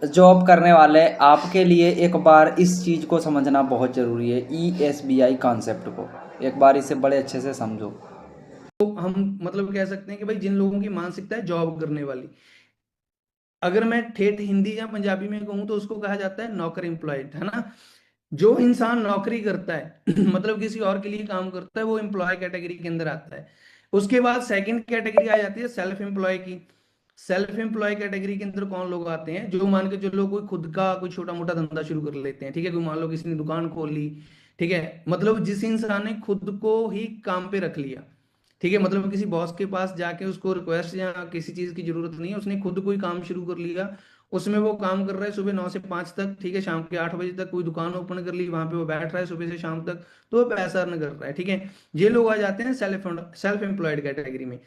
Job करने वाले आपके लिए एक बार इस चीज़ को समझना बहुत ज़रूरी है, ESBI कॉन्सेप्ट को एक बार इसे बड़े अच्छे से समझो। तो हम मतलब कह सकते हैं कि भाई जिन लोगों की मानसिकता है जॉब करने वाली, अगर मैं ठेठ हिंदी या पंजाबी में कहूँ तो उसको कहा जाता है नौकर एम्प्लॉयड, है ना। जो इंसान नौकरी करता है मतलब किसी और के लिए काम करता है, वो एम्प्लॉय कैटेगरी के अंदर आता है। उसके बाद सेकंड कैटेगरी आ जाती है सेल्फ एम्प्लॉय की। सेल्फ एम्प्लॉय कैटेगरी के अंदर कौन लोग आते हैं, जो मान के जो लोग कोई खुद का कोई छोटा मोटा धंधा शुरू कर लेते हैं, ठीक है। कोई मान लो किसी ने दुकान खोल ली, ठीक है, मतलब जिस इंसान ने खुद को ही काम पे रख लिया, ठीक है, मतलब किसी बॉस के पास जाके उसको रिक्वेस्ट या किसी चीज की जरूरत नहीं है, उसने खुद कोई काम शुरू कर लिया, उसमें वो काम कर रहा है सुबह 9 से 5 तक, ठीक है, शाम के 8 बजे तक कोई दुकान ओपन कर ली, वहां पे वो बैठ रहा है सुबह से शाम तक, तो वो पैसा अर्न कर रहा है, ठीक है। ये लोग आ जाते हैं सेल्फ एम्प्लॉयड कैटेगरी में।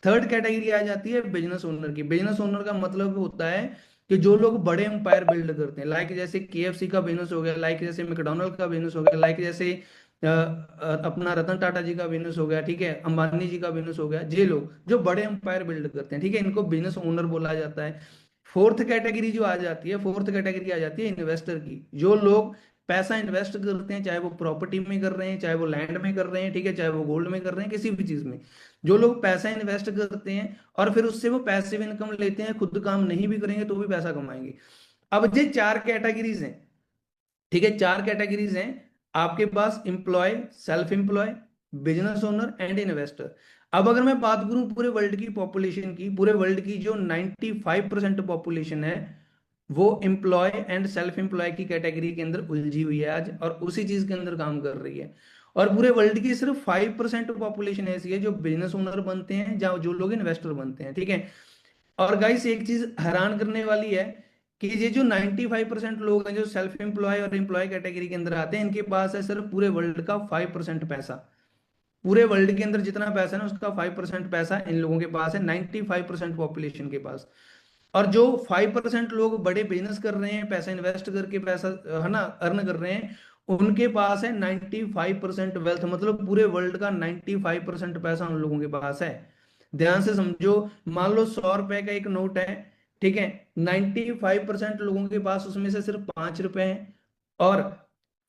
थर्ड कैटेगरी आ जाती है बिजनेस ओनर की। बिजनेस ओनर का मतलब होता है कि जो लोग बड़े एम्पायर बिल्ड करते हैं, लाइक जैसे KFC का बिजनेस हो गया, लाइक जैसे मैकडोनल्ड का बिजनेस हो गया, लाइक जैसे अपना रतन टाटा जी का बिजनेस हो गया, ठीक है, अंबानी जी का बिजनेस हो गया। ये लोग जो बड़े एम्पायर बिल्ड करते हैं, ठीक है, इनको बिजनेस ओनर बोला जाता है। फोर्थ कैटेगरी जो आ जाती है, फोर्थ कैटेगरी आ जाती है इन्वेस्टर की। जो लोग पैसा इन्वेस्ट करते हैं, चाहे वो प्रॉपर्टी में कर रहे हैं, चाहे वो लैंड में कर रहे हैं, ठीक है, चाहे वो गोल्ड में कर रहे हैं, किसी भी चीज में जो लोग पैसा इन्वेस्ट करते हैं और फिर उससे वो पैसिव इनकम लेते हैं, खुद काम नहीं भी करेंगे तो भी पैसा कमाएंगे। अब ये चार कैटेगरीज हैं, ठीक है, चार कैटेगरीज हैं आपके पास, employ, self employ, business owner and investor. अब अगर मैं बात करूं पूरे वर्ल्ड की पॉपुलेशन की, पूरे वर्ल्ड की जो 95% पॉपुलेशन है, वो एम्प्लॉय एंड सेल्फ एम्प्लॉय की कैटेगरी के अंदर उलझी हुई है आज, और उसी चीज के अंदर काम कर रही है। और पूरे वर्ल्ड की सिर्फ 5% पॉपुलेशन ऐसी है जो बिजनेस ओनर बनते हैं, जहाँ जो लोग इन्वेस्टर बनते हैं, ठीक है। और गाइस एक चीज हैरान करने वाली है कि ये जो 95% लोग हैं जो सेल्फ एम्प्लॉय और एम्प्लॉय कैटेगरी के अंदर आते हैं, इनके पास है सिर्फ पूरे वर्ल्ड का 5% पैसा। पूरे वर्ल्ड के अंदर जितना पैसा है ना, उसका 5% पैसा इन लोगों के पास है, 95% पॉपुलेशन के पास। और जो 5% लोग बड़े बिजनेस कर रहे हैं, पैसा इन्वेस्ट करके पैसा, है ना, अर्न कर रहे हैं, उनके पास है 95% वेल्थ, मतलब पूरे वर्ल्ड का 95% पैसा उन लोगों के पास है। ध्यान से समझो, मान लो 100 रुपए का एक नोट है, ठीक है, 95% लोगों के पास उसमें से सिर्फ 5 रुपए हैं, और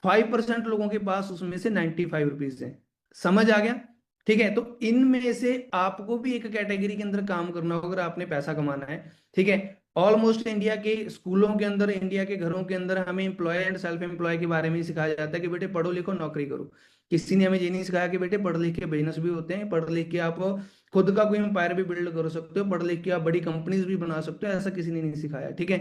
5% लोगों के पास उसमें से 95 रुपीज है। समझ आ गया? ठीक है, तो इनमें से आपको भी एक कैटेगरी के अंदर काम करना होगा अगर आपने पैसा कमाना है, ठीक है। ऑलमोस्ट इंडिया के स्कूलों के अंदर, इंडिया के घरों के अंदर हमें एम्प्लॉय एंड सेल्फ एम्प्लॉय के बारे में ही सिखाया जाता है कि बेटे पढ़ो लिखो नौकरी करो। किसी ने हमें ये नहीं सिखाया कि बेटे पढ़ लिख के बिजनेस भी होते हैं, पढ़ लिख के आप खुद का कोई एम्पायर भी बिल्ड कर सकते हो, पढ़ लिख के आप बड़ी कंपनीज भी बना सकते हो, ऐसा किसी ने नहीं सिखाया, ठीक है।